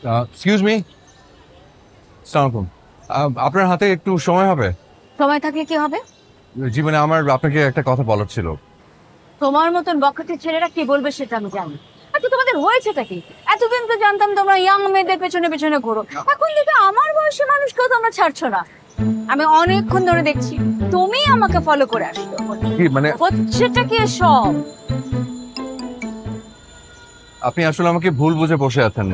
Excuse me, আসসালামু আলাইকুম। আপনার হাতে একটু সময় হবে? সময় থাকলে কি হবে? জীবনে আমার আপনাকে একটা কথা বলার ছিল। তোমার মতন বখাটে ছেলেরা কি বলবে সেটা আমি জানি। আচ্ছা তোমাদের হয়েছেটা কি? এতদিন তো জানতাম তোমরা ইয়াং মেয়েদের পেছনে পেছনে ঘোরো, এখন দেখে আমার বয়সী মানুষকেও তোমরা ছাড়ছো না। আমি অনেকক্ষণ ধরে দেখছি তুমি আমাকে ফলো করে আসছো। কি মানে? হচ্ছেটা কি সব? আপনি আসলে আমাকে ভুল বুঝে বসে আছেন।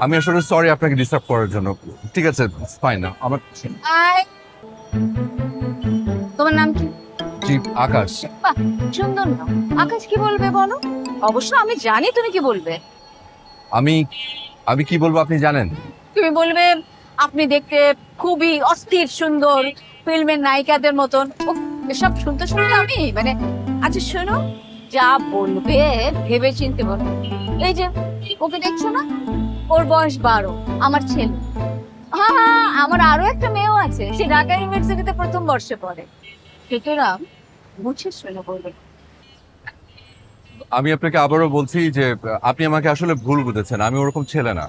আমি আসলে সরি আপনাকে ডিস্টার্ব করার জন্য। ঠিক আছে, ফাইন না আমার। আয়, তোমার নাম কি? জি, আকাশ। বাহ, সুন্দর নাম। আকাশ কি বলবে বলো? অবশ্য আমি জানি তুমি কি বলবে। আমি আমি কি বলবো আপনি জানেন? তুমি বলবে আপনি দেখতে খুবই অস্থির সুন্দর, ফিল্মের নায়িকাদের মতন। উফ, এসব শুনতে শুনতে আমি মানে, আচ্ছা শোনো, যা বলবে ভেবে চিনতে বলো। এই যে ওকে দেখছো না, ওর বয়স 12, আমার ছেলে। হ্যাঁ হ্যাঁ, আমার আরো একটা মেয়েও আছে, সে ঢাকা ইউনিভার্সিটিতে প্রথম বর্ষে পড়ে। সুতরাং বুঝে শুনে বলবে। আমি আপনাকে আবারও বলছি যে আপনি আমাকে আসলে ভুল বুঝেছেন। আমি ওরকম ছেলে না।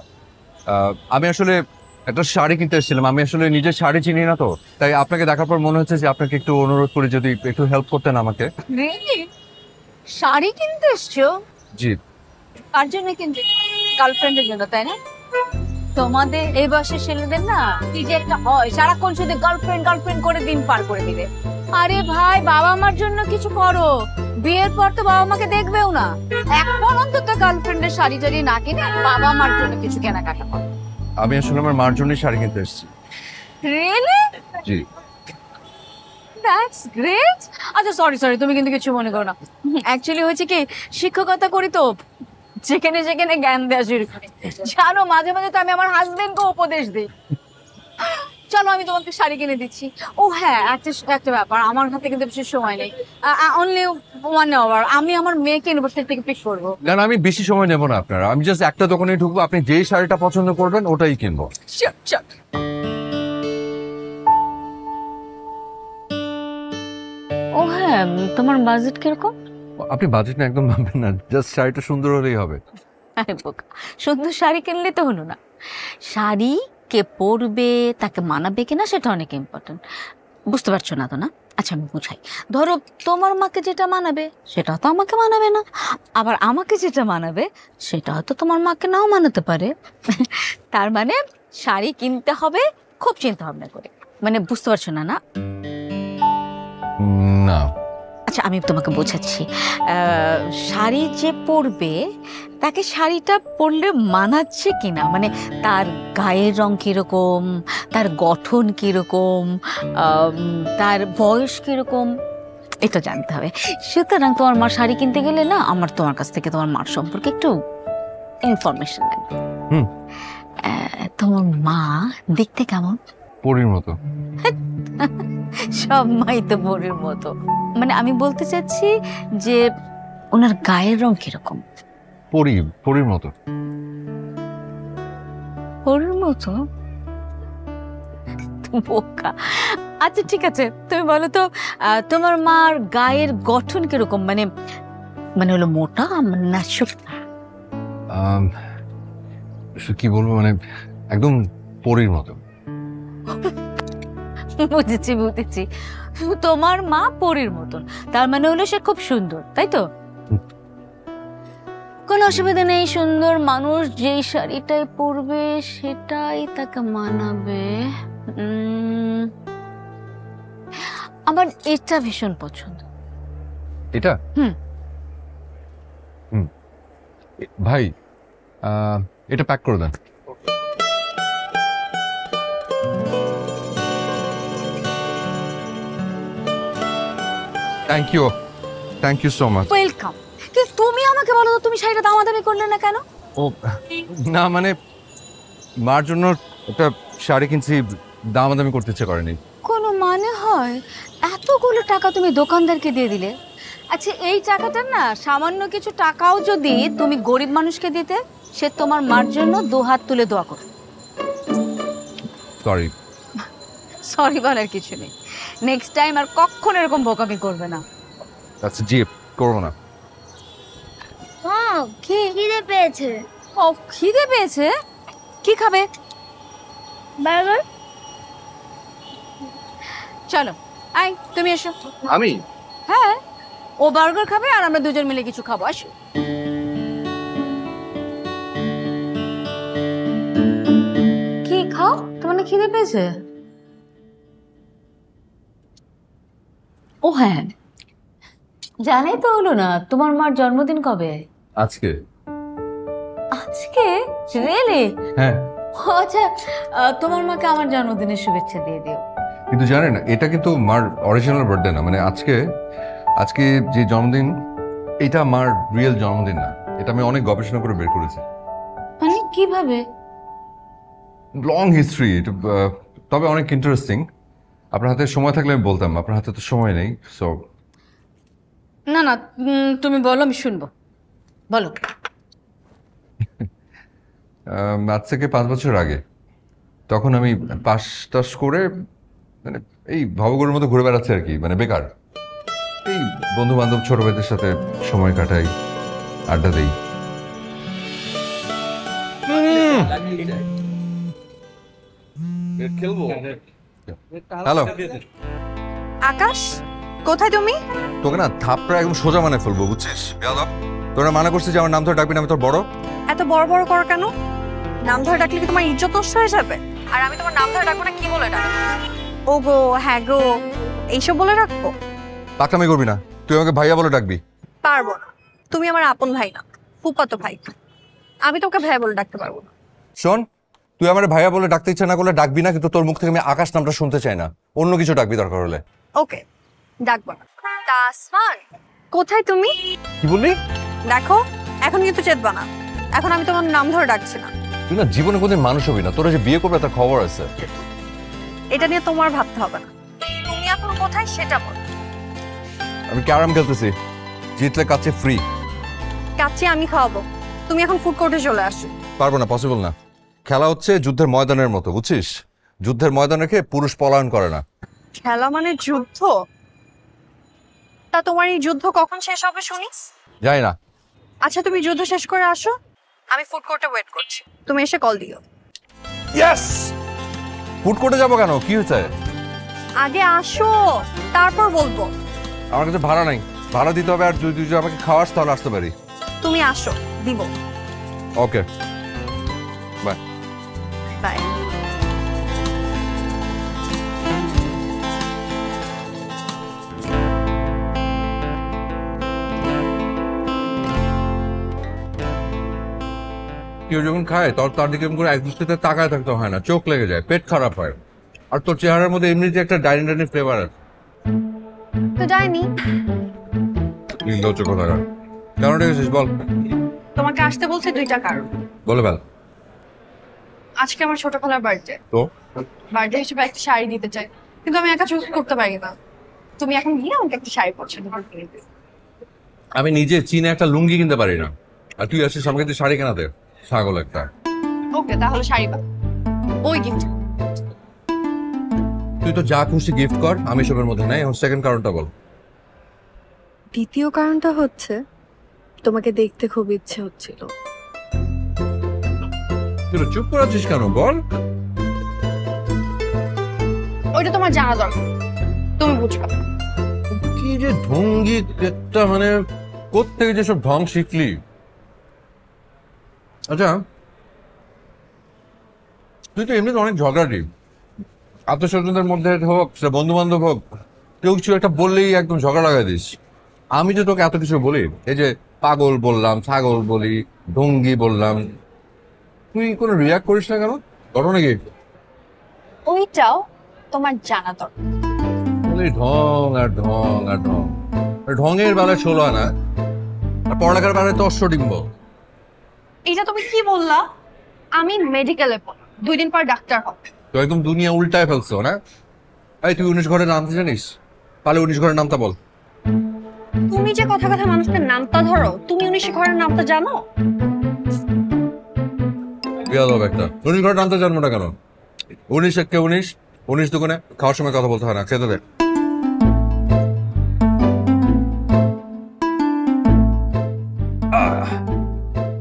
আমি আসলে একটা শাড়ি কিনতে এসেছিলাম। আমি আসলে নিজের শাড়ি চিনি না, তো তাই আপনাকে দেখার পর মনে হচ্ছে যে আপনাকে একটু অনুরোধ করি যদি একটু হেল্প করতেন আমাকে। রিয়েলি? শাড়ি কিনতে এসছো? জি। কার জন্য কিনতে? গার্লফ্রেন্ডের জন্য, তাই না? তোমাদের এই বয়সের ছেলেদের না কি যে একটা হয়, সারাক্ষণ শুধু গার্লফ্রেন্ড গার্লফ্রেন্ড করে দিন পার করে দিবে। আরে ভাই, বাবা মার জন্য কিছু করো। বিয়ের পর তো বাবা মাকে দেখবেও না, এখন অন্তত গার্লফ্রেন্ডের শাড়ি টাড়ি না কিনে বাবা মার জন্য কিছু কেনাকাটা করো। আমি আসলে আমার মার জন্যই শাড়ি কিনতে এসেছি। রিয়েলি? জি। That's great. আচ্ছা সরি সরি, তুমি কিন্তু কিছু মনে করো না। অ্যাকচুয়ালি হয়েছে কি, শিক্ষকতা করি তো, যেখানে যেখানে জ্ঞান দেওয়া শুরু করি। জানো, মাঝে মাঝে তো আমি আমার হাজবেন্ডকে উপদেশ দিই। চলো আমি তোমাকে শাড়ি কিনে দিচ্ছি। ও হ্যাঁ, একটা একটা ব্যাপার, আমার হাতে কিন্তু বেশি সময় নেই, অনলি 1 আওয়ার। আমি আমার মেয়েকে ইউনিভার্সিটি থেকে পিক করবো। না না, আমি বেশি সময় নেব না আপনার। আমি জাস্ট একটা দোকানে ঢুকবো, আপনি যেই শাড়িটা পছন্দ করবেন ওটাই কিনবো। Sure, sure. ও হ্যাঁ, তোমার বাজেট কিরকম? আপনি বাজেট না একদম ভাববেন না, জাস্ট শাড়িটা সুন্দর হলেই হবে। আরে বোকা, সুন্দর শাড়ি কিনলে তো হলো না, শাড়ি কে পরবে, তাকে মানাবে কিনা সেটা অনেক ইম্পর্টেন্ট। বুঝতে পারছো না তো? না, আচ্ছা আমি বুঝাই। ধরো তোমার মাকে যেটা মানাবে সেটা তো আমাকে মানাবে না, আবার আমাকে যেটা মানাবে সেটা হয়তো তোমার মাকে নাও মানাতে পারে। তার মানে শাড়ি কিনতে হবে খুব চিন্তা ভাবনা করে। মানে বুঝতে পারছো না? না না। আচ্ছা আমি তোমাকে বোঝাচ্ছি। শাড়ি যে পরবে তাকে শাড়িটা পরলে মানাচ্ছে কিনা, মানে তার গায়ের রং কিরকম, তার গঠন কিরকম, তার বয়স কিরকম, এটা জানতে হবে। সুতরাং তোমার মা শাড়ি কিনতে গেলে না, আমার তোমার কাছ থেকে তোমার মার সম্পর্কে একটু ইনফরমেশন লাগবে। হুম। তোমার মা দেখতে কেমন? পরীর মতো। সব মাই তো বোনের মতো। মানে আমি বলতে চাচ্ছি যে ওনার গায়ের রং কিরকম? পরীর মতো। ওর মতো? বোকা। আচ্ছা ঠিক আছে, তুমি বলো তো তোমার মার গায়ের গঠন কিরকম, মানে মানে হলো মোটা না শুকনা? আম, কি বলবো, মানে একদম পরীর মতো। বুঝেছি বুঝেছি, তোমার মা পরীর মতন, তার মানে হলো সে খুব সুন্দর, তাই তো? হুম। কোনো অসুবিধা নেই, সুন্দর মানুষ যেই শাড়িটাই পরবে সেটাই তাকে মানাবে। আমার এটা ভীষণ পছন্দ। এটা? হুম। হুম। ভাই, এটা প্যাক করে দেন। Thank you so much. Welcome. কিন্তু তুমি আমাকে বলো তো, তুমি শাড়িটা দামাদামি করলে না কেন? ও না, মানে মার জন্য একটা শাড়ি কিনছি, দামাদামি করতে ইচ্ছে করেনি। কোনো মানে হয়? এতগুলো টাকা তুমি দোকানদারকে দিয়ে দিলে। আচ্ছা এই টাকাটা না, সামান্য কিছু টাকাও যদি তুমি গরিব মানুষকে দিতে, সে তোমার মার জন্য 2 হাত তুলে দোয়া করত। সরি। সরি বলার কিছু নেই, নেক্সট টাইম আর কখনো এরকম বোকামি করবে না। আচ্ছা জি, করবো না। কি খিদে পেয়েছে? ও খিদে পেয়েছে? কি খাবে? বার্গার। চলো আই, তুমি এসো। আমি হ্যাঁ, ও বার্গার খাবে আর আমরা দুজন মিলে কিছু খাবো। আসো। কি খাও? তোমার না খিদে পেয়েছে? ও হ্যাঁ, জানাই তো হলো না, তোমার মার জন্মদিন কবে? আজকে। আজকে? রিয়েলি? হ্যাঁ, আচ্ছা, তোমার মাকে আমার জন্মদিনের শুভেচ্ছা দিয়ে দিও। কিন্তু জানেন এটা কিন্তু মার অরিজিনাল বার্থডে না, মানে আজকে আজকে যে জন্মদিন এটা মার রিয়েল জন্মদিন না, এটা আমি অনেক গবেষণা করে বের করেছি। মানে কিভাবে? লং হিস্ট্রি, তবে অনেক ইন্টারেস্টিং। আপনার হাতে সময় থাকলে আমি বলতাম, আপনার হাতে তো সময় নেই। সো না না, তুমি বলো, আমি শুনবো, বলো। আজ থেকে 5 বছর আগে, তখন আমি পাস টাস করে মানে এই ভবঘুরের মতো ঘুরে বেড়াচ্ছি আর কি, মানে বেকার। এই বন্ধু বান্ধব ছোট ভাইদের সাথে সময় কাটাই, আড্ডা দেই। হ্যালো, আকাশ, কোথায় তুমি? তোকে না থাপড়া একদম সোজা মানে ফেলবো, বুঝছিস? তোরা মানা করছিস যে আমার নাম ধরে ডাকবি না, আমি তোর বড়। এত বড় বড় করো কেন? নাম ধরে ডাকলে কি তোমার ইজ্জত নষ্ট হয়ে যাবে? আর আমি তোমার নাম ধরে ডাকবো না, কি বলে ডাকবো? ও গো, হ্যাঁ গো, এইসব বলে রাখবো? পাকনামি করবি না, তুই আমাকে ভাইয়া বলে ডাকবি। পারবো না, তুমি আমার আপন ভাই না, ফুফাতো ভাই। আমি তোকে ভাই বলে ডাকতে পারবো না। শোন, তুই আমার ভাইয়া বলে ডাকতে ইচ্ছা না করলে ডাকবি না, কিন্তু তোর মুখ থেকে আমি আকাশ নামটা শুনতে চাই না। অন্য কিছু ডাকবি দরকার হলে। ওকে, ডাকবো না। তাসমান, কোথায় তুমি? কি বললি? দেখো, এখন কিন্তু চেতবা না, এখন আমি তোমার নাম ধরে ডাকছি না। তুই না জীবনে কোনদিন মানুষ হবি না, তোরা যে বিয়ে করবে তার খবর আছে। এটা নিয়ে তোমার ভাবতে হবে না, তুমি এখন কোথায় সেটা বল। আমি ক্যারাম খেলতেছি, জিতলে কাছে ফ্রি। কাচ্চি আমি খাওয়াবো, তুমি এখন ফুড কোর্টে চলে আসো। পারবো না, পসিবল না। খেলা হচ্ছে যুদ্ধের ময়দানের মতো, বুঝছিস? যুদ্ধের ময়দান রেখে পুরুষ পলায়ন করে না। খেলা মানে যুদ্ধ? তা তোমার এই যুদ্ধ কখন শেষ হবে শুনি? যাই না। আচ্ছা, তুমি যুদ্ধ শেষ করে আসো, আমি ফুড কোর্টে ওয়েট করছি, তুমি এসে কল দিও। ইয়েস! ফুড কোর্টে যাবো কেন, কি হয়েছে? আগে আসো, তারপর বলবো। আমার কাছে ভাড়া নাই, ভাড়া দিতে হবে। আর তুই যদি আমাকে খাওয়াস তাহলে আসতে পারি। তুমি আসো, দিব। ওকে, বাই। বাই। কেউ যখন খায় তার দিকে করে এক দৃষ্টিতে তাকায় থাকতে হয় না, চোখ লেগে যায়, পেট খারাপ হয়। আর তোর চেহারার মধ্যে এমনিতে একটা ডাইনি ফ্লেভার আছে। তো যাইনি, নির্লজ্জ কথাকার। কেন ডেকেছিস বল? তোমাকে আসতে বলছে দুইটা কারণ। বলে ফেল। আজকে আমার ছোট খালার বার্থডে, তো বার্থডে হিসেবে একটা শাড়ি দিতে চাই, কিন্তু আমি একা চুজ করতে পারি না। তুমি এখন গিয়ে আমাকে একটা শাড়ি পছন্দ করে কিনে দিও। আমি নিজে চীনে একটা লুঙ্গি কিনতে পারি না, আর তুই আসিস আমাকে তুই শাড়ি কেনাতে? ছাগল একটা। ওকে, তাহলে শাড়ি পাবো, ওই গিফট। তুই তো যা খুশি গিফট কর, আমি সবের মধ্যে নাই। এখন সেকেন্ড কারণটা বল। দ্বিতীয় কারণটা হচ্ছে তোমাকে দেখতে খুব ইচ্ছে হচ্ছিল। তুই চুপ করে আছিস কেন, বল। ওইটা তোমার জানা দরকার, তুমি বুঝবা। কি যে ঢঙ্গি একটা, মানে কোত্থেকে যে সব ঢং শিখলি? আচ্ছা, তুই তো এমনিতে অনেক ঝগড়াটি, আত্মস্বজনদের মধ্যে হোক, সেটা বন্ধু বান্ধব হোক, কেউ কিছু একটা বললেই একদম ঝগড়া লাগাই দিস। আমি যে তোকে এত কিছু বলি, এই যে পাগল বললাম, ছাগল বলি, ঢঙ্গি বললাম, তুই কোনো রিয়াক্ট করিস না কেন? ঘটনা কি? ওইটাও তোমার জানা দরকার। বলি ঢং আর ঢং আর ঢং। আর ঢঙের বেলায় 16 আনা, আর পড়ালেখার বেলায় তো অশ্বডিম্ব। এটা তুমি কি বললা? আমি মেডিকেলে পড়ি, 2 দিন পর ডাক্তার হব। তো একদম দুনিয়া উল্টায় ফেলছো না? এই তুই 19 ঘরের নামতে জানিস? পালে 19 ঘরের নামটা বল। তুমি যে কথা কথা মানুষের নামটা ধরো, তুমি 19 ঘরের নামটা জানো? বিয়াদব একটা। 19 ঘরের নামটা জানবো না কেন? 19 একে 19, 19 দোকানে খাওয়ার সময় কথা বলতে হয় না, খেতে দে।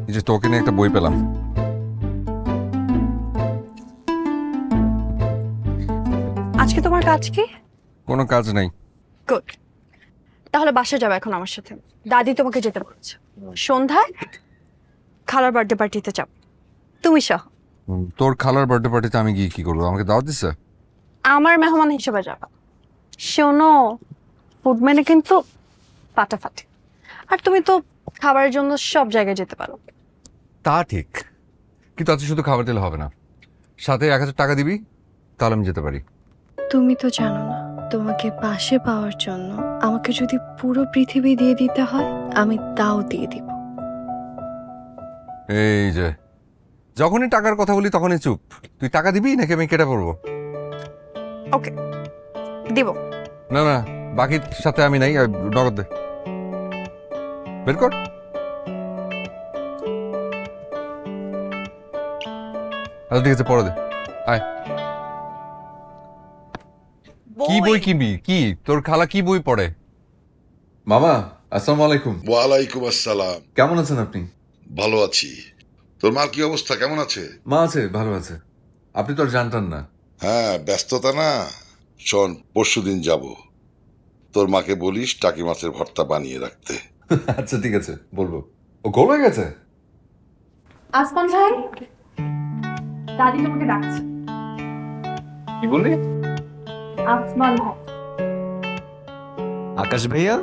এই যে তোকে নিয়ে একটা বই পেলাম। আজকে তোমার কাজ কি? কোনো কাজ নাই। গুড। তাহলে বাসায় যাবে এখন আমার সাথে। দাদি তোমাকে যেতে বলেছে। সন্ধ্যায় খালার বার্থডে পার্টিতে যাব, তুমি সহ। তোর খালার বার্থডে পার্টিতে আমি গিয়ে কি করবো? আমাকে দাওয়াত দিচ্ছে? আমার মেহমান হিসেবে যাবা। শোনো, ফুড মেনে কিন্তু ফাটাফাটি। আর তুমি তো খাবারের জন্য সব জায়গায় যেতে পারো। তা ঠিক, কিন্তু আজকে শুধু খাবার দিলে হবে না, সাথে 1000 টাকা দিবি, তাহলে আমি যেতে পারি। তুমি তো জানো না, তোমাকে পাশে পাওয়ার জন্য আমাকে যদি পুরো পৃথিবী দিয়ে দিতে হয় আমি তাও দিয়ে দিব। এই যে যখনই টাকার কথা বলি তখনই চুপ। তুই টাকা দিবি নাকি আমি কেটে পড়বো? ওকে, দিব। না না, বাকির সাথে আমি নাই, নগদ দে, বের কর। আচ্ছা ঠিক আছে, পরে দে। আয়। কি বই কিনবি? কি তোর খালা কি বই পড়ে? মামা আসসালামু আলাইকুম। ওয়ালাইকুম আসসালাম। কেমন আছেন আপনি? ভালো আছি। তোর মার কি অবস্থা, কেমন আছে? মা আছে, ভালো আছে। আপনি তো আর জানতেন না। হ্যাঁ, ব্যস্ততা না। শোন, পরশুদিন যাব, তোর মাকে বলিস টাকি মাছের ভর্তা বানিয়ে রাখতে। আচ্ছা ঠিক আছে, বলবো। ও গোল হয়ে গেছে। আসমান ভাই, দাদি তোমাকে ডাকছে। কি বললি? আসমান ভাই। আকাশ ভাইয়া,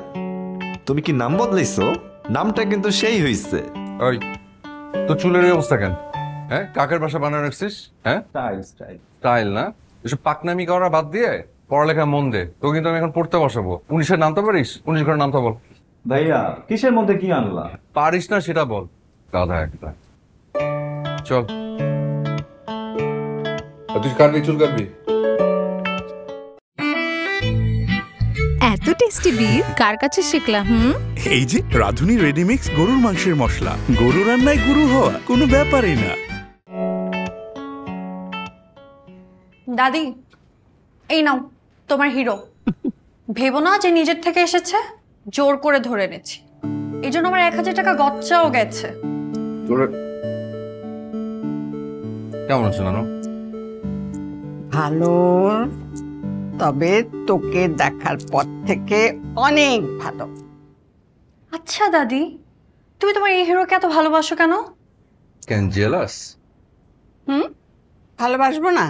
তুমি কি নাম বদলাইছো? নামটা কিন্তু সেই হইছে। ওই তোর চুলের এই অবস্থা কেন? হ্যাঁ, কাকের বাসা বানানো রাখছিস? হ্যাঁ, স্টাইল না? এসব পাকনামি করা বাদ দিয়ে পড়ালেখা মন দে। তো কিন্তু আমি এখন পড়তে বসাবো। 19-এর নামতে পারিস? 19 ঘরের নামটা বল। ভাইয়া, কিসের মধ্যে কি আনলা? পারিস না সেটা বল। গাধা একটা। চল। তুই কাটবি, চুল কাটবি? এত টেস্টি বিফ কার কাছে শিখলাম? এই যে রাধুনী রেডিমিক্স গরুর মাংসের মশলা, গরু রান্নায় গুরু হওয়া কোনো ব্যাপারই না। দাদি, এই নাও তোমার হিরো। ভেবো না যে নিজের থেকে এসেছে, জোর করে ধরে এনেছি। এই জন্য আমার 1000 টাকা গচ্চাও গেছে। কেমন আছো নানু? ভালো, তবে তোকে দেখার পর থেকে অনেক ভালো। আচ্ছা দাদি, তুমি তোমার এই হিরোকে এত ভালোবাসো কেন? Can jealous? ভালোবাসবো না?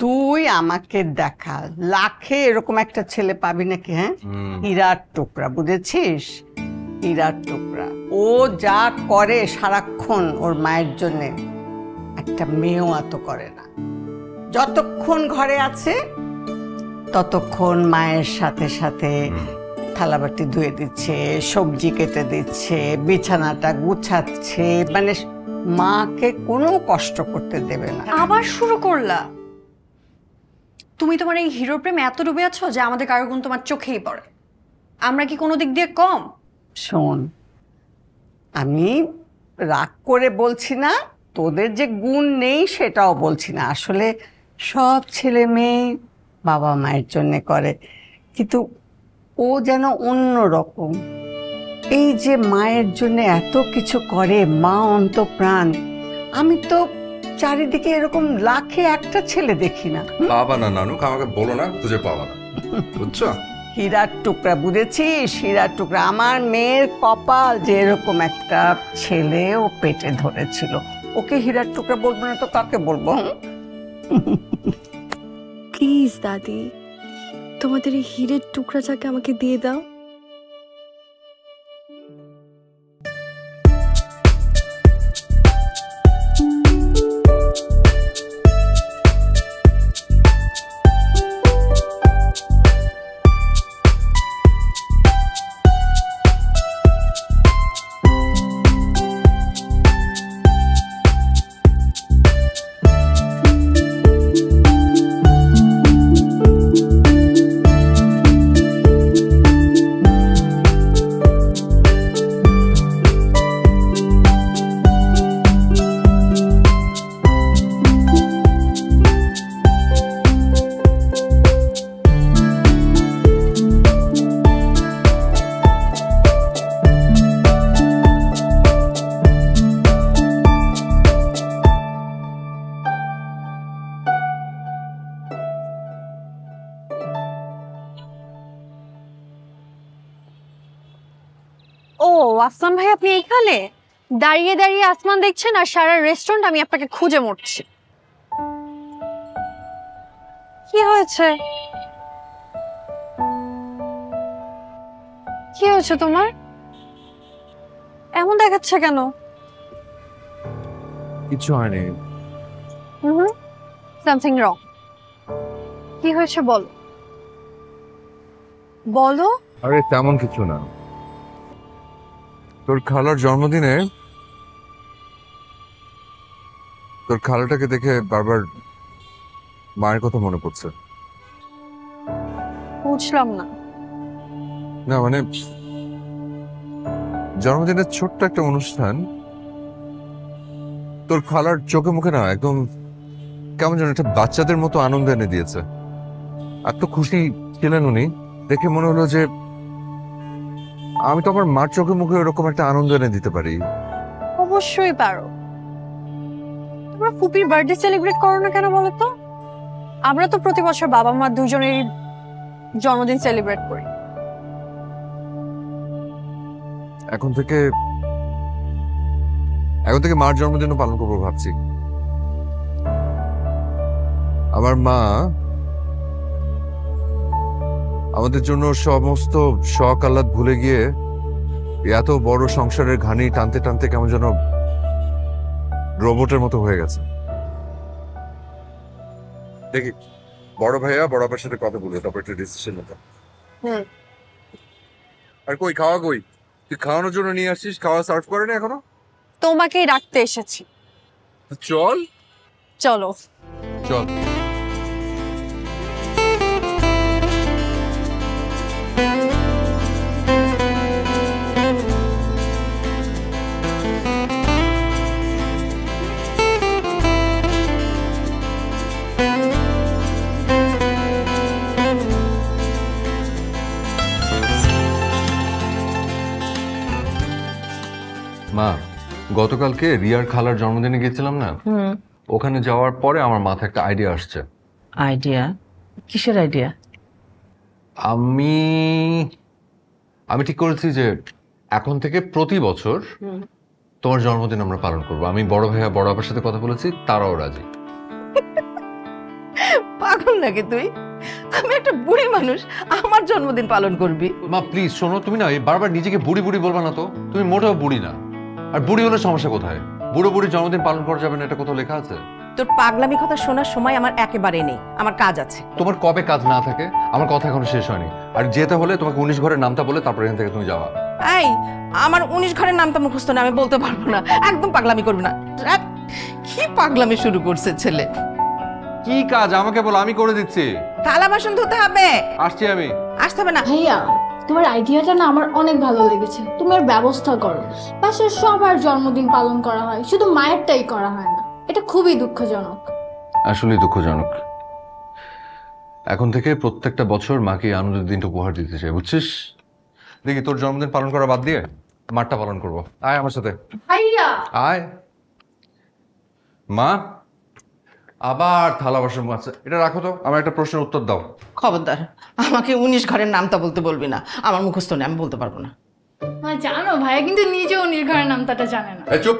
তুই আমাকে দেখা, লাখে এরকম একটা ছেলে পাবি নাকি? হ্যাঁ, হীরার টুকরা, বুঝেছিস? হীরার টুকরা। ও যা করে সারাক্ষণ ওর মায়ের জন্যে, একটা মেয়েও এত করে না। যতক্ষণ ঘরে আছে ততক্ষণ মায়ের সাথে সাথে থালাবাটি ধুয়ে দিচ্ছে, সবজি কেটে দিচ্ছে, বিছানাটা গুছাচ্ছে, মানে মাকে কোনো কষ্ট করতে দেবে না। আবার শুরু করলা? তুমি তোমার এই হিরো প্রেমে এত ডুবে আছো যে আমাদের কারো গুণ তোমার চোখেই পড়ে। আমরা কি কোনো দিক দিয়ে কম? শোন, আমি রাগ করে বলছি না, তোদের যে গুণ নেই সেটাও বলছি না। আসলে সব ছেলে মেয়ে বাবা মায়ের জন্য করে, কিন্তু ও যেন অন্য রকম। এই যে মায়ের জন্য এত কিছু করে, মা অন্তঃপ্রাণ। আমি তো চারিদিকে এরকম লাখে একটা ছেলে দেখি না। পাবা না নানু, আমাকে বলো না, খুঁজে পাবা না, বুঝছো? হীরার টুকরা, বুঝেছিস? হীরার টুকরা। আমার মেয়ের কপাল যে এরকম একটা ছেলে ও পেটে ধরেছিল। ওকে হীরার টুকরা বলবো না তো কাকে বলবো? প্লিজ দাদি, তোমাদের এই হীরের টুকরাটাকে আমাকে দিয়ে দাও। আসমান ভাই আপনি এখানে দাঁড়িয়ে দাঁড়িয়ে আসমান দেখছেন আর সারা রেস্টুরেন্ট আমি আপনাকে খুঁজে মরছি। কি হয়েছে? কি হয়েছে তোমার? এমন দেখাচ্ছে কেন? কিছু হয়নি। Something wrong. কি হয়েছে বলো বলো। আরে তেমন কিছু না, তোর খালার জন্মদিনে তোর খালাটাকে দেখে বারবার মায়ের কথা মনে পড়ছে। বুঝলাম না। না মানে জন্মদিনের ছোট্ট একটা অনুষ্ঠান, তোর খালার চোখে মুখে না একদম কেমন যেন একটা বাচ্চাদের মতো আনন্দ এনে দিয়েছে। এত খুশি ছিলেন উনি, দেখে মনে হলো যে আমি তো আমার মার চোখে মুখে এরকম একটা আনন্দ এনে দিতে পারি। অবশ্যই পারো। তোমরা ফুপির বার্থডে সেলিব্রেট করো না কেন বলো তো? আমরা তো প্রতি বছর বাবা মা দুজনেরই জন্মদিন সেলিব্রেট করি। এখন থেকে মার জন্মদিনও পালন করবো ভাবছি। আমার মা আমাদের জন্য সমস্ত শখ আহ্লাদ ভুলে গিয়ে এত বড় সংসারের ঘানি টানতে টানতে কেমন যেন রোবটের মতো হয়ে গেছে। দেখি বড় ভাইয়া বড় আপার সাথে কথা বলবো, তারপর একটা ডিসিশন নিতে। আর কই খাওয়া কই? তুই খাওয়ানোর জন্য নিয়ে আসছিস, খাওয়া সার্ভ করে না এখনো? তোমাকেই রাখতে এসেছি। চল চলো চল। মা, গতকালকে রিয়ার খালার জন্মদিনে গেছিলাম না, ওখানে যাওয়ার পরে আমার মাথায় একটা আইডিয়া আসছে। আইডিয়া? কিসের আইডিয়া? আমি ঠিক করেছি যে এখন থেকে প্রতি বছর তোমার জন্মদিন আমরা পালন করবো। আমি বড় ভাইয়া বড় আপার সাথে কথা বলেছি, তারাও রাজি। পাগল নাকি তুই? আমি একটা বুড়ি মানুষ, আমার জন্মদিন পালন করবি? মা প্লিজ শোনো, তুমি না এই বারবার নিজেকে বুড়ি বুড়ি বলবা না তো। তুমি মোটেও বুড়ি না। আর বুড়ি হলে সমস্যা কোথায়? বুড়ো বুড়ি জন্মদিন পালন করা যাবে না, এটা কোথাও লেখা আছে? তোর পাগলামি কথা শোনার সময় আমার একেবারে নেই, আমার কাজ আছে। তোমার কবে কাজ না থাকে? আমার কথা এখনো শেষ হয়নি। আর যেতে হলে তোমাকে 19 ঘরের নামটা বলে তারপর এখান থেকে তুমি যাওয়া। এই, আমার 19 ঘরের নামটা মুখস্থ না, আমি বলতে পারবো না। একদম পাগলামি করবি না। কি পাগলামি শুরু করছে ছেলে? কি কাজ আমাকে বলো, আমি করে দিচ্ছি। থালা বাসন ধুতে হবে। আসছি আমি। আসতে হবে না। ভাইয়া, তোমার আইডিয়াটা না আমার অনেক ভালো লেগেছে। তুমি এর ব্যবস্থা করো। বাসার সবার জন্মদিন পালন করা হয়, শুধু মায়েরটাই করা হয় না। এটা খুবই দুঃখজনক। আসলে দুঃখজনক। এখন থেকে প্রত্যেকটা বছর মাকে আনন্দের দিনটা উপহার দিতে চাই, বুঝছিস? দেখি তোর জন্মদিন পালন করা বাদ দিয়ে মারটা পালন করবো। আয় আমার সাথে। ভাইয়া, আয়। মা, আবার থালা বাসন আছে, এটা রাখো তো। আমার একটা প্রশ্নের উত্তর দাও। খবরদার, আমাকে 19 ঘরের নামটা বলতে বলবি না। আমার মুখস্থ নেই, আমি বলতে পারবো না। জানো ভাইয়া কিন্তু নিজেও নির্ঘরের নামটা জানে না। চুপ।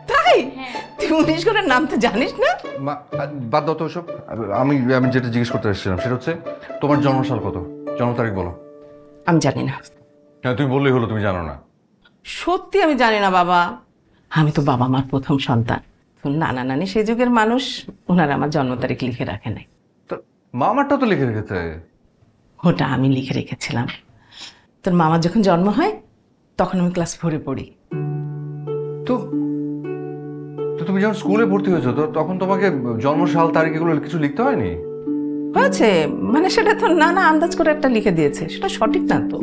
তাই? তুই 19 ঘরের নাম তো জানিস না? মা বাদ দাও তো ওসব। আমি যেটা জিজ্ঞেস করতে এসেছিলাম সেটা হচ্ছে তোমার জন্মসাল কত, জন্ম তারিখ বলো। আমি জানি না। হ্যাঁ, তুমি বললেই হলো তুমি জানো না। সত্যি আমি জানি না বাবা। আমি তো বাবা মার প্রথম সন্তান। তোর নানা নানি সেই যুগের মানুষ, ওনারা আমার জন্ম তারিখ লিখে রাখে নাই। তো মামারটা তো লিখে রেখেছে। ওটা আমি লিখে রেখেছিলাম। তোর মামার যখন জন্ম হয় তখন আমি ক্লাস 4-এ পড়ি। তো তুমি যখন স্কুলে ভর্তি হয়েছো তো তখন তোমাকে জন্মসাল তারিখ এগুলো কিছু লিখতে হয়নি? হয়েছে, মানে সেটা তো নানা আন্দাজ করে একটা লিখে দিয়েছে, সেটা সঠিক না তো।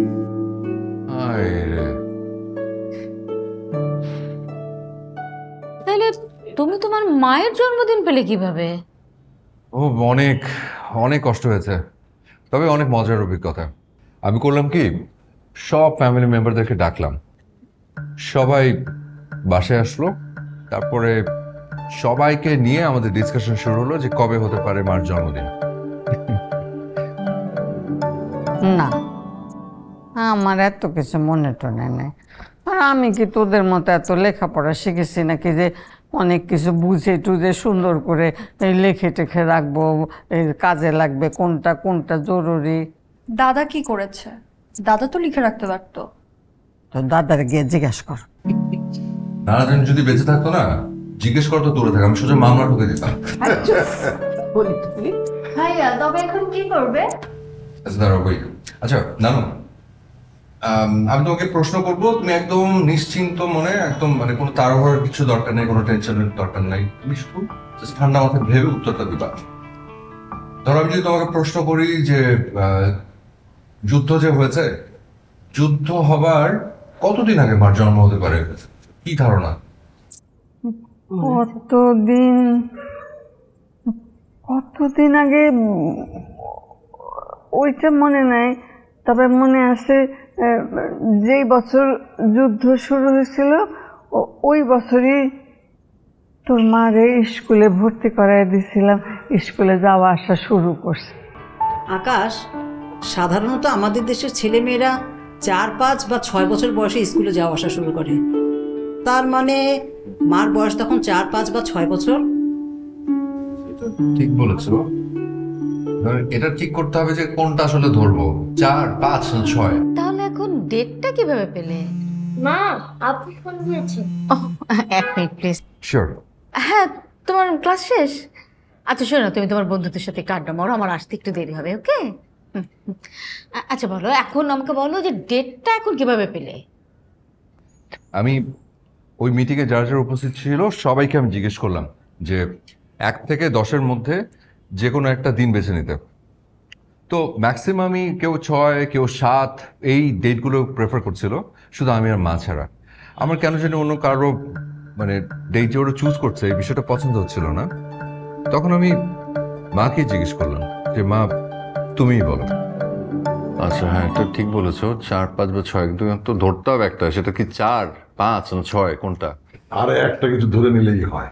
তাহলে তুমি তোমার মায়ের জন্মদিন পেলে কিভাবে? ও অনেক অনেক কষ্ট হয়েছে, তবে অনেক মজার অভিজ্ঞতা। আমি করলাম কি, সব ফ্যামিলি মেম্বারদেরকে ডাকলাম, সবাই বাসায় আসলো, তারপরে সবাইকে নিয়ে আমাদের ডিসকাশন শুরু হলো যে কবে হতে পারে মার জন্মদিন। না, আমার এত কিছু মনে টনে নেই। আর আমি কি তোদের মতো এত লেখাপড়া শিখেছি নাকি যে অনেক কিছু বুঝে টুঝে সুন্দর করে এই লেখে টেখে রাখবো, এই কাজে লাগবে কোনটা কোনটা জরুরি। দাদা কি করেছে? দাদা তো লিখে রাখতে পারতো। তো দাদার গিয়ে জিজ্ঞেস কর। নানাজন যদি বেঁচে থাকতো না, জিজ্ঞেস করতো দূরে থাকে, আমি সোজা মামলা ঢুকে দিতাম। ভাইয়া তবে এখন কি করবে? আচ্ছা দাঁড়াও বই। আচ্ছা নানু, আমি তোমাকে প্রশ্ন করব, তুমি একদম নিশ্চিন্ত মনে, একদম মানে কোনো তাড়াহুড়োর কিছু দরকার নেই, কোনো টেনশনের দরকার নেই, তুমি শুধু just ঠান্ডা মাথায় ভেবে উত্তরটা দিবা। ধরো আমি যদি তোমাকে প্রশ্ন করি যে যুদ্ধ যে হয়েছে, যুদ্ধ হবার কতদিন আগে মার জন্ম হতে পারে, কি ধারণা? কতদিন আগে ওইটা মনে নাই, তবে মনে আছে যেই বছর যুদ্ধ শুরু হয়েছিল ওই বছরই তোর মারে স্কুলে ভর্তি করাই দিয়েছিলাম, স্কুলে যাওয়া আসা শুরু করছে। আকাশ, সাধারণত আমাদের দেশের ছেলেমেয়েরা 4, 5 বা 6 বছর বয়সে স্কুলে যাওয়া আসা শুরু করে। তার মানে মার বয়স তখন 4, 5 বা 6 বছর। ঠিক বলেছো, এটা ঠিক করতে হবে যে কোনটা আসলে ধরবো, 4, 5 না 6। তাহলে এখন ডেটটা কিভাবে পেলে? মা আপনি ফোন দিয়েছে। এক মিনিট প্লিজ। শিওর। হ্যাঁ, তোমার ক্লাস শেষ? আচ্ছা শোনো, তুমি তোমার বন্ধুদের সাথে একটু আড্ডা মারো, আমার আসতে একটু দেরি হবে, ওকে? আচ্ছা বলো, এখন আমাকে বলো যে ডেটটা এখন কিভাবে পেলে? আমি ওই মিটিংয়ে যারা যারা উপস্থিত ছিল সবাইকে আমি জিজ্ঞেস করলাম যে 1 থেকে 10-এর মধ্যে যে কোনো একটা দিন বেছে নিতে। তো ম্যাক্সিমামই কেউ 6, কেউ 7 এই ডেটগুলো প্রেফার করছিল, শুধু আমি আর মা ছাড়া। আমার কেন জানি অন্য কারো মানে ডেট যে ওরা চুজ করছে এই বিষয়টা পছন্দ হচ্ছিল না। তখন আমি মাকে জিজ্ঞেস করলাম যে মা তুমিই বলো। আচ্ছা হ্যাঁ, এটা ঠিক বলেছো, 4, 5 বা 6, কিন্তু তো ধরতে হবে একটা, সেটা কি 4, 5 না 6 কোনটা? আরে একটা কিছু ধরে নিলেই হয়।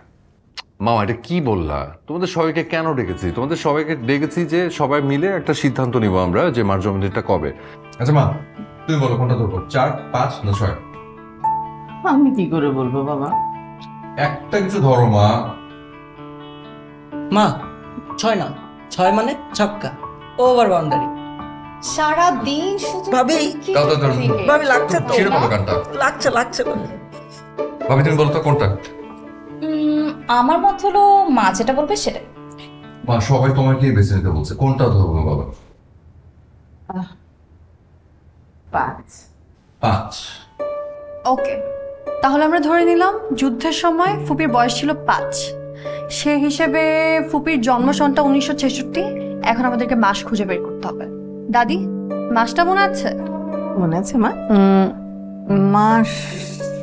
মামা এটা কি বললা? তোমাদের সবাইকে কেন ডেকেছি? তোমাদের সবাইকে ডেকেছি যে সবাই মিলে একটা সিদ্ধান্ত নিব আমরা যে মার জন্মদিনটা কবে। আচ্ছা মা তুমি বলো কোনটা ধরবো, 4, 5 না 6? আমি কি করে বলবো বাবা? একটা কিছু ধরো মা। মা 6 না, 6 মানে ছক্কা, ওভার বাউন্ডারি। সারা দিন শুধু ভাবি দাও দাও দাও, ভাবি লাগছে তো, ছিঁড়ে বলো গানটা। লাগছে ভাবি তুমি বলো তো কোনটা? আমার মত হলো মা যেটা বলবে সেটা। মা সবাই তোমাকেই বেছে নিতে বলছে, কোনটা ধরবো বাবা? 5। ওকে, তাহলে আমরা ধরে নিলাম যুদ্ধের সময় ফুপির বয়স ছিল 5। সে হিসেবে ফুপির জন্ম সনটা 1966। এখন আমাদেরকে মাস খুঁজে বের করতে হবে। দাদি মাসটা মনে আছে? মনে আছে মা? মাস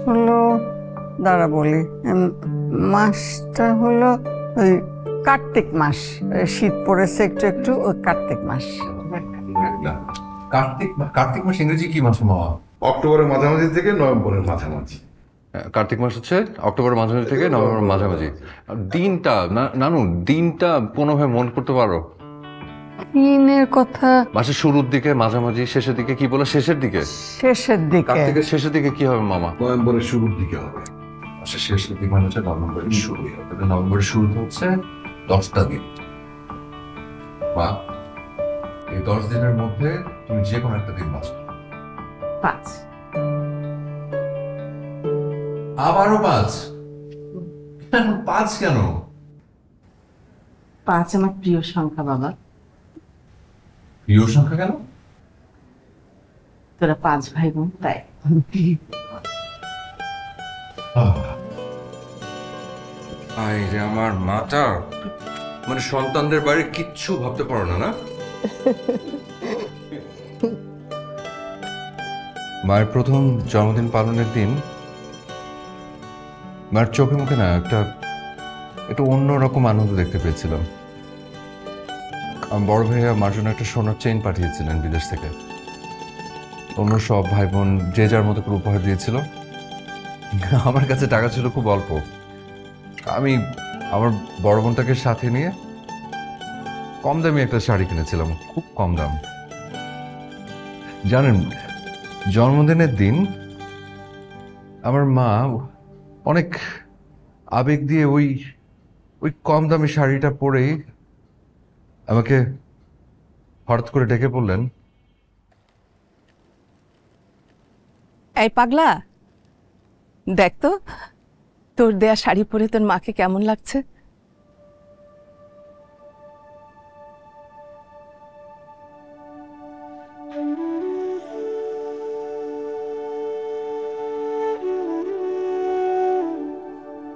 হলো, দাঁড়া বলি, মাসটা হলো ওই কার্তিক মাস। শীত পড়েছে একটু একটু, ওই কার্তিক মাস। কার্তিক মাস ইংরেজি কি মাস মামা? অক্টোবরের মাঝামাঝি থেকে নভেম্বরের মাঝামাঝি। কার্তিক মাস হচ্ছে অক্টোবরের মাঝামাঝি থেকে নভেম্বরের মাঝামাঝি। দিনটা নানু, দিনটা কোনোভাবে মনে করতে পারো? দিনের কথা মাসের শুরুর দিকে, মাঝামাঝি, শেষের দিকে, কি বলে শেষের দিকে? শেষের দিকে। কার্তিকের শেষের দিকে কি হবে মামা? নভেম্বরের শুরুর দিকে হবে। মাসের শেষের দিকে মানে হচ্ছে নভেম্বরের শুরু। নভেম্বরের শুরুতে হচ্ছে 10টা দিন। মা এই 10 দিনের মধ্যে তুমি যে কোনো একটা দিন বাঁচো। 5। আবারও 5? 5 কেন? 5 আমার প্রিয় সংখ্যা বাবা। প্রিয় সংখ্যা কেন? তোরা 5 ভাই বোন তাই। যে আমার মাটা মানে সন্তানদের বাড়ি কিচ্ছু ভাবতে পারো না, না? মায়ের প্রথম জন্মদিন পালনের দিন মায়ের চোখে মুখে না একটা অন্যরকম আনন্দ দেখতে পেয়েছিলাম। আমার বড় ভাইয়া মার জন্য একটা সোনার চেইন পাঠিয়েছিলেন বিদেশ থেকে। অন্য সব ভাই বোন যে যার মতো করে উপহার দিয়েছিল। আমার কাছে টাকা ছিল খুব অল্প। আমি আমার বড় বোনটাকে সাথে নিয়ে কম দামি একটা শাড়ি কিনেছিলাম, খুব কম দাম। জানেন জন্মদিনের দিন আমার মা অনেক আবেগ দিয়ে ওই ওই কম দামি শাড়িটা পরেই আমাকে হঠাৎ করে ডেকে বললেন, এই পাগলা, দেখ তো তোর দেয়া শাড়ি পরে তোর মাকে কেমন লাগছে।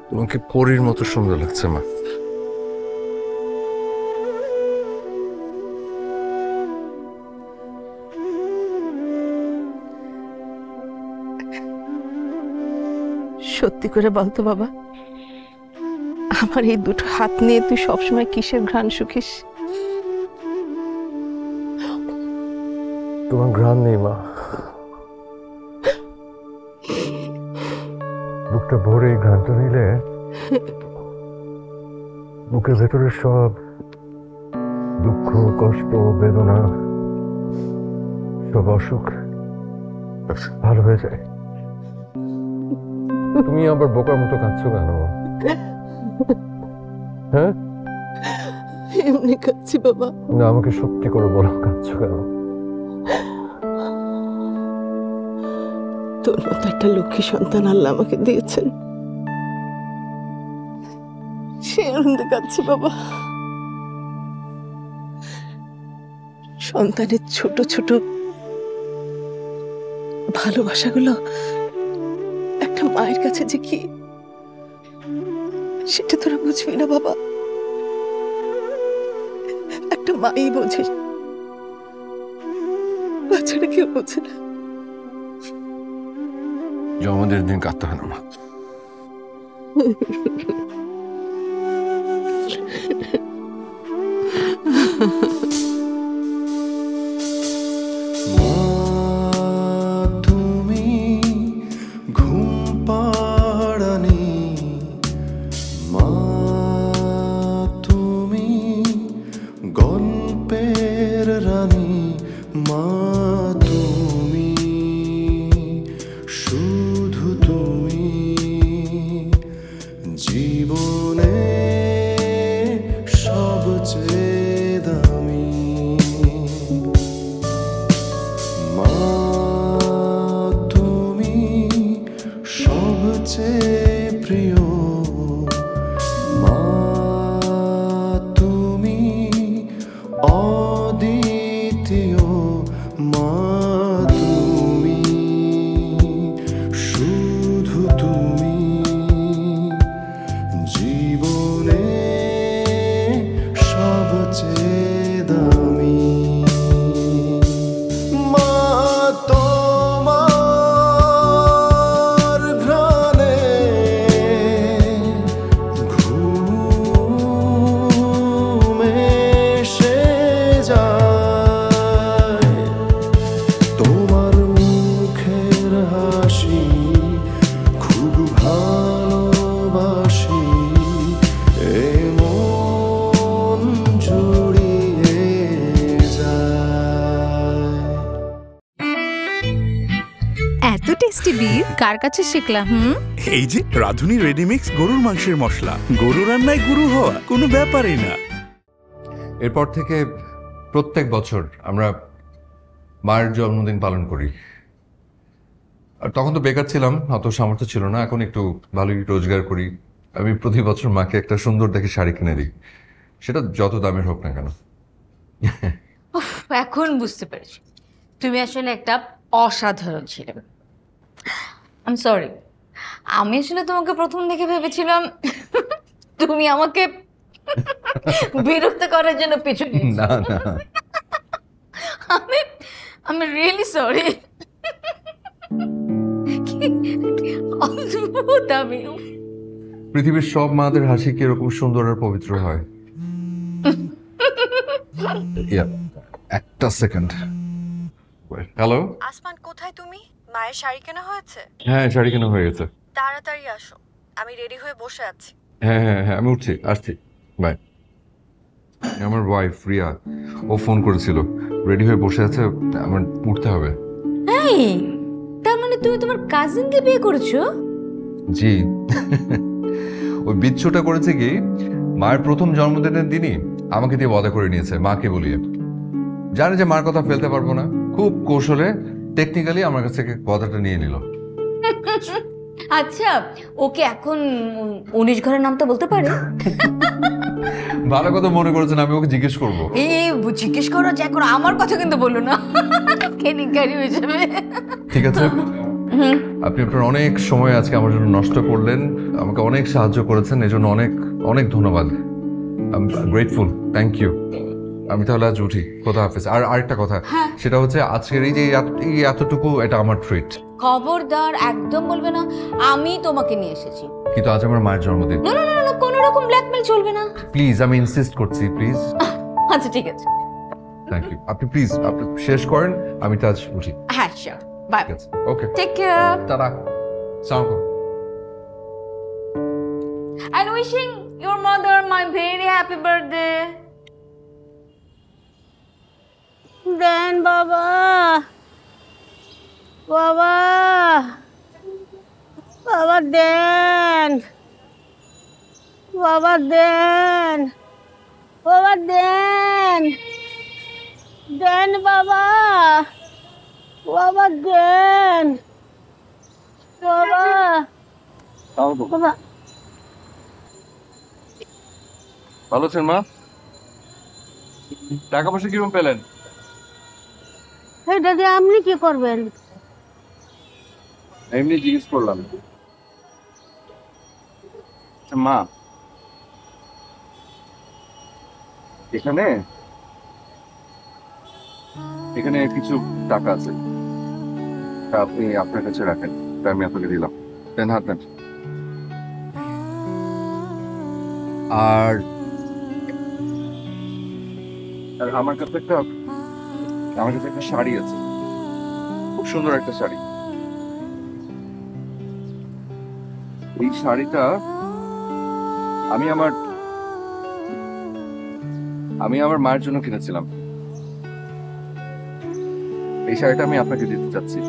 তোমাকে পরীর মতো সুন্দর লাগছে মা। সত্যি করে বলতো বাবা, আমার এই দুটো হাত নিয়ে তুই সবসময় কিসের ঘ্রাণ শুকিস? তোমার ঘ্রাণ নেই মা, বুকটা ভরে এই ঘ্রাণটা নিলে বুকের ভেতরে সব দুঃখ, কষ্ট, বেদনা, সব অসুখ ভালো হয়ে যায়। তুমি আবার বোকার মতো কাঁদছো কেন? হ্যাঁ, এমনি কাঁদছি বাবা। না, আমাকে সত্যি করে বলো, কাঁদছো কেন? তোর মতো একটা লক্ষ্মী সন্তান আল্লাহ আমাকে দিয়েছেন, সে আনন্দে কাঁদছি বাবা। সন্তানের ছোট ছোট ভালোবাসাগুলো একটা মায়ের কাছে যে কি, সেটা তোরা বুঝবি না বাবা। একটা মাই বোঝে, বাচ্চাটা কেউ বোঝে না। জন্মদিনের দিন কাঁদতে হয় না মা। তুমি ঘুম পাড়ানি, মা তুমি গল্পের রানী, মা তুমি শুধু তুমি জীবনে সবচেয়ে দামি, মা তুমি সবচেয়ে প্রিয়, মা তুমি অদ্বিতীয়, মা তুমি শুধু তুমি জীবনে সবচেয়ে দামি, মা তোমার ঘ্রাণে ঘুম এসে যায়, তোমার মুখের হাসি খুব ভালোবাসি, এ মন জুড়িয়ে যায়। এত টেস্টি বিফ কার কাছে শিখলাম? এই যে রাধুনী রেডিমিক্স গরুর মাংসের মশলা, গরু রান্নায় গুরু হওয়া কোনো ব্যাপারই না। এরপর থেকে প্রত্যেক বছর আমরা মায়ের জন্মদিন পালন করি। আর তখন তো বেকার ছিলাম, অত সামর্থ্য ছিল না। এখন একটু ভালোই রোজগার করি। আমি প্রতি বছর মাকে একটা সুন্দর দেখে শাড়ি কিনে দিই, সেটা যত দামের হোক না কেন। উফ, এখন বুঝতে পেরেছি তুমি আসলে একটা অসাধারণ ছেলে। আই সরি, আমি আসলে তোমাকে প্রথম দেখে ভেবেছিলাম তুমি আমাকে বিরক্ত করার জন্য পিছনে। না না, আমি আমি রিয়েলি সরি। অদ্ভুত আমি। পৃথিবীর সব মাদের হাসি কি এরকম সুন্দর আর পবিত্র হয়? একটা সেকেন্ড। হ্যালো, আসমান কোথায় তুমি? মায়ের শাড়ি কেনা হয়েছে? হ্যাঁ শাড়ি কেনা হয়ে গেছে। তাড়াতাড়ি আসো, আমি রেডি হয়ে বসে আছি। হ্যাঁ হ্যাঁ হ্যাঁ, আমি উঠছি, আসছি, বাই। আমার ওয়াইফ রিয়া, ও ফোন করেছিল, রেডি হয়ে বসে আছে, আমার উঠতে হবে। এই মানে তুমি তোমার কাজিনকে বিয়ে করেছো? জি। ওই বিচ্ছুটা করেছে কি, মায়ের প্রথম জন্মদিনের দিনই আমাকে দিয়ে ওয়াদা করে নিয়েছে, মাকে বলিয়ে। জানে যে মার কথা ফেলতে পারবো না, খুব কৌশলে টেকনিক্যালি আমার কাছ থেকে কথাটা নিয়ে নিল। আচ্ছা, ওকে এখন 19 ঘরের নামটা বলতে পারে? ভালো কথা মনে করেছেন, আমি ওকে জিজ্ঞেস করবো। এই জিজ্ঞেস করো, যা করো, আমার কথা কিন্তু বলো না, কেনিকারি হয়ে যাবে। ঠিক আছে, আপনি আপনার অনেক সময় আজকে আমার জন্য নষ্ট করলেন, আমাকে অনেক সাহায্য করেছেন, এই জন্য অনেক অনেক ধন্যবাদ। I am grateful, thank you. আমি তাহলে আজ উঠি, খোদা হাফেজ। আর আরেকটা কথা, সেটা হচ্ছে আজকের এই যে এই এতটুকু, এটা আমার ট্রিট। খবরদার, একদম বলবে না আমি তোমাকে নিয়ে এসেছি। কিন্তু আজ আমার মায়ের জন্মদিন। না না না না, কোনো রকম ব্ল্যাকমেল চলবে না। প্লিজ, আমি ইনসিস্ট করছি, প্লিজ। আচ্ছা ঠিক আছে, থ্যাংক ইউ। আপনি প্লিজ আপনি শেষ করেন, আমি তো আজ উঠি। হ্যাঁ sure, bye. Okay, take care. Tata. আসসালামু আলাইকুম। And wishing your mother my very happy birthday. দেন বাবা, বাবা, বাবা দেন, বাবা দেন, বাবা দেন, দেন বাবা, বাবা দেন, বাবা, বাবা। ভালো আছেন মা? টাকা পয়সা কিরকম পেলেন? এটা দিয়ে আপনি কি করবেন? এমনি জিজ্ঞেস করলাম। মা, এখানে এখানে কিছু টাকা আছে, তা আপনি আপনার কাছে রাখেন, তাই আমি আপনাকে দিলাম। দেন, হাত দেন। আর আমার কাছে একটা শাড়ি আছে, খুব সুন্দর একটা শাড়ি। এই শাড়িটা আমি আমার মায়ের জন্য কিনেছিলাম। এই শাড়িটা আমি আপনাকে দিতে চাচ্ছি।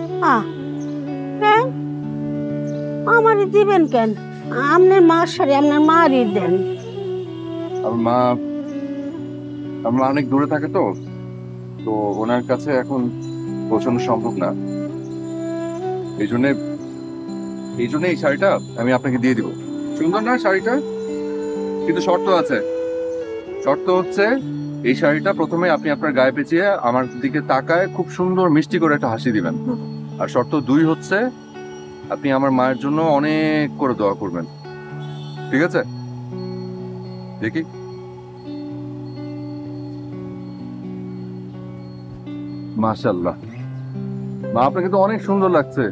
আমারই দিবেন কেন? আপনার মার শাড়ি আপনার মারই দেন। আমার মা অনেক দূরে থাকে, তো ওনার কাছে এখন পৌঁছানো সম্ভব না। এই জন্য এই শাড়িটা আমি আপনাকে দিয়ে দিব। সুন্দর না শাড়িটা? কিন্তু শর্ত আছে। শর্ত হচ্ছে, এই শাড়িটা প্রথমে আপনি আপনার গায়ে পেঁচিয়ে আমার দিকে তাকায় খুব সুন্দর মিষ্টি করে একটা হাসি দিবেন। আর শর্ত 2 হচ্ছে, আপনি আমার মায়ের জন্য অনেক করে দোয়া করবেন। ঠিক আছে? দেখি। মাশাআল্লাহ, মা আপনাকে তো অনেক সুন্দর লাগছে,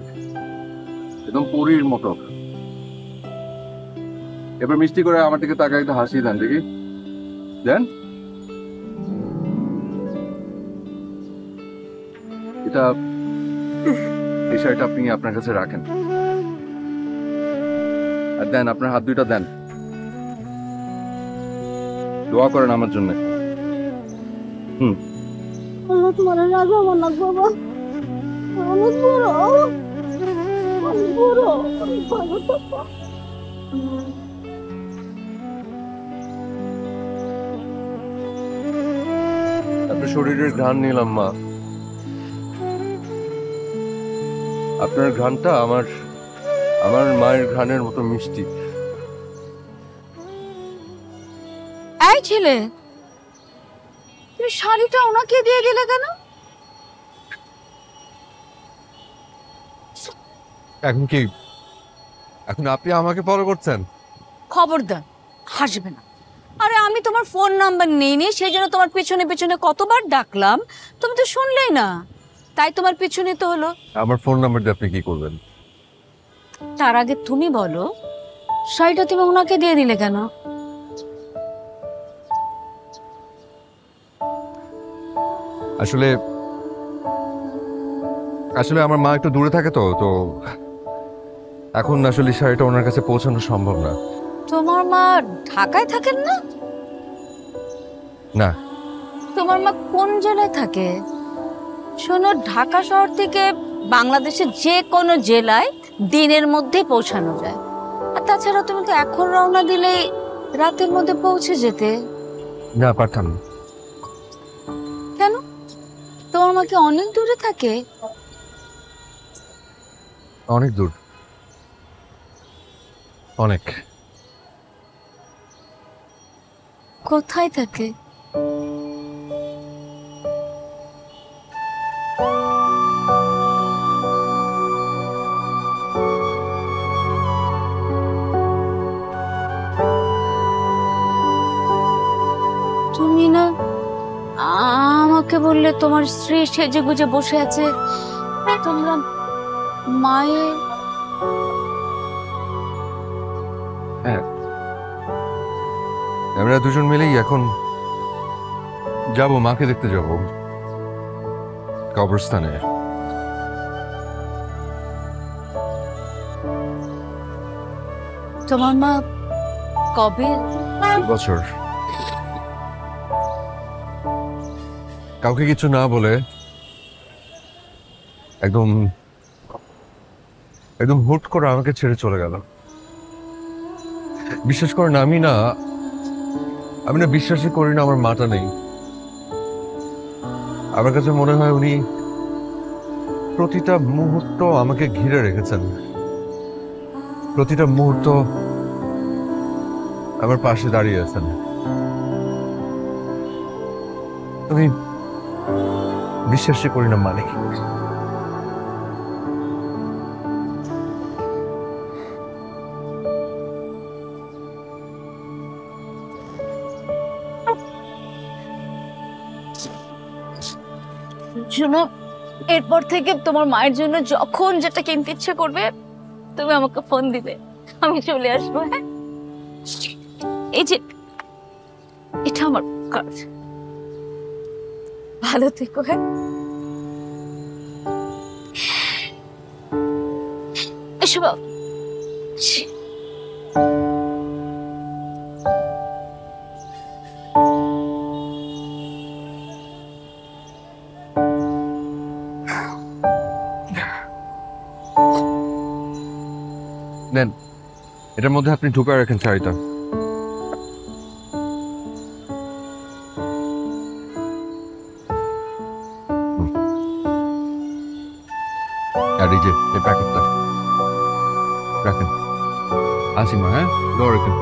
একদম পরীর মতো। এবার মিষ্টি করে আমার দিকে তাকায় একটা হাসি দেন, দেখি। দেন। এই শাড়িটা আপনি আপনার কাছে রাখেন, আর দেন আপনার হাত দুইটা দেন, দোয়া করেন আমার জন্য। তোমার রাখবো না বাবা, অনেক বড়, অনেক বড়, অনেক ভালো থাকো। আপনার শরীরের ঘ্রাণ নিলাম মা। আপনার ঘ্রাণটা আমার মায়ের ঘ্রাণের মতো মিষ্টি। এই ছেলে, তুমি শাড়িটা ওনাকে দিয়ে দিলে কেন? এখন আপনি আমাকে ফলো করছেন? খবরদার, হাসবে না। আরে আমি তোমার ফোন নাম্বার নেইনি, সেই জন্য তোমার পেছনে পেছনে কতবার ডাকলাম, তুমি তো শুনলেই না, তাই তোমার পিছনে তো হলো। আমার ফোন নাম্বার দিয়ে আপনি কি করবেন? তার আগে তুমি বলো, শাড়িটা তুমি ওনাকে দিয়ে দিলে কেন? আসলে আমার মা একটু দূরে থাকে, তো এখন আসলে শাড়িটা ওনার কাছে পৌঁছানো সম্ভব না। তোমার মা ঢাকায় থাকেন না? না। তোমার মা কোন জেলায় থাকে? শোনো, ঢাকা শহর থেকে বাংলাদেশের যে কোনো জেলায় দিনের মধ্যে পৌঁছানো যায়। আর তাছাড়া তুমি তো এখন রওনা দিলে রাতের মধ্যে পৌঁছে যেতে। না, পারতাম না। কেন? তোমার মা কি অনেক দূরে থাকে? অনেক দূর, অনেক। কোথায় থাকে? তুমি না আমাকে বললে তোমার স্ত্রী সেজে গুজে বসে আছে, তোমরা মায়ের। হ্যাঁ, আমরা দুজন মিলেই এখন যাব, মাকে দেখতে যাব কবরস্থানে। তোমার মা কবে? বছর। কাউকে কিছু না বলে একদম একদম হুট করে আমাকে ছেড়ে চলে গেল। বিশ্বাস করেন, আমি না বিশ্বাসই করি না আমার মাটা নেই। আমার কাছে মনে হয় উনি প্রতিটা মুহূর্ত আমাকে ঘিরে রেখেছেন, প্রতিটা মুহূর্ত আমার পাশে দাঁড়িয়ে আছেন। আমি বিশ্বাসই করি না মানে। শোনো, এরপর থেকে তোমার মায়ের জন্য যখন যেটা কিনতে ইচ্ছে করবে তুমি আমাকে ফোন দিবে, আমি চলে আসবো। হ্যাঁ, এই যে এটা আমার কাজ। ভালো থেকো। হ্যাঁ, এসো বাবা। নেন, এটার মধ্যে আপনি ঢুকা রাখেন শাড়িটা। আর এই যে এই প্যাকেটটা রাখেন। আসি মা, হ্যাঁ, দোয়া রাখেন।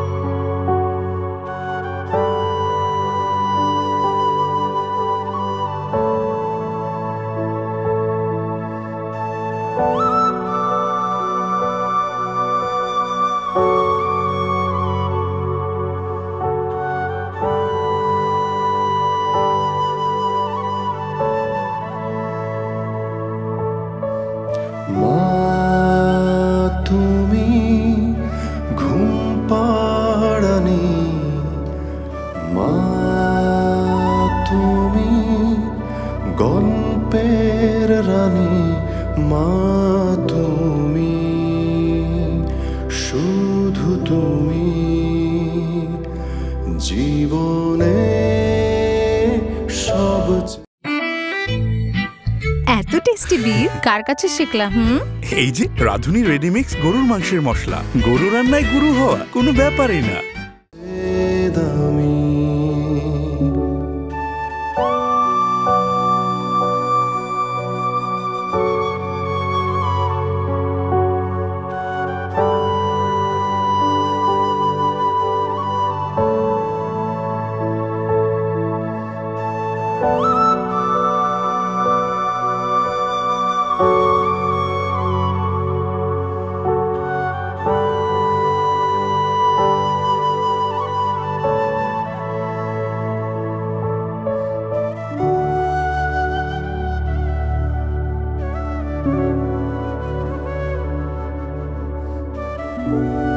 মা তুমি ঘুম পাড়ানি, মা তুমি গল্পের রানী, মা তুমি শুধু তুমি জীবনে সব। এত টেস্টি বিফ কার কাছে শিখলাম? এই যে রাধুনী রেডিমিক্স গরুর মাংসের মশলা, গরু রান্নায় গুরু হওয়া কোনো ব্যাপারই না। you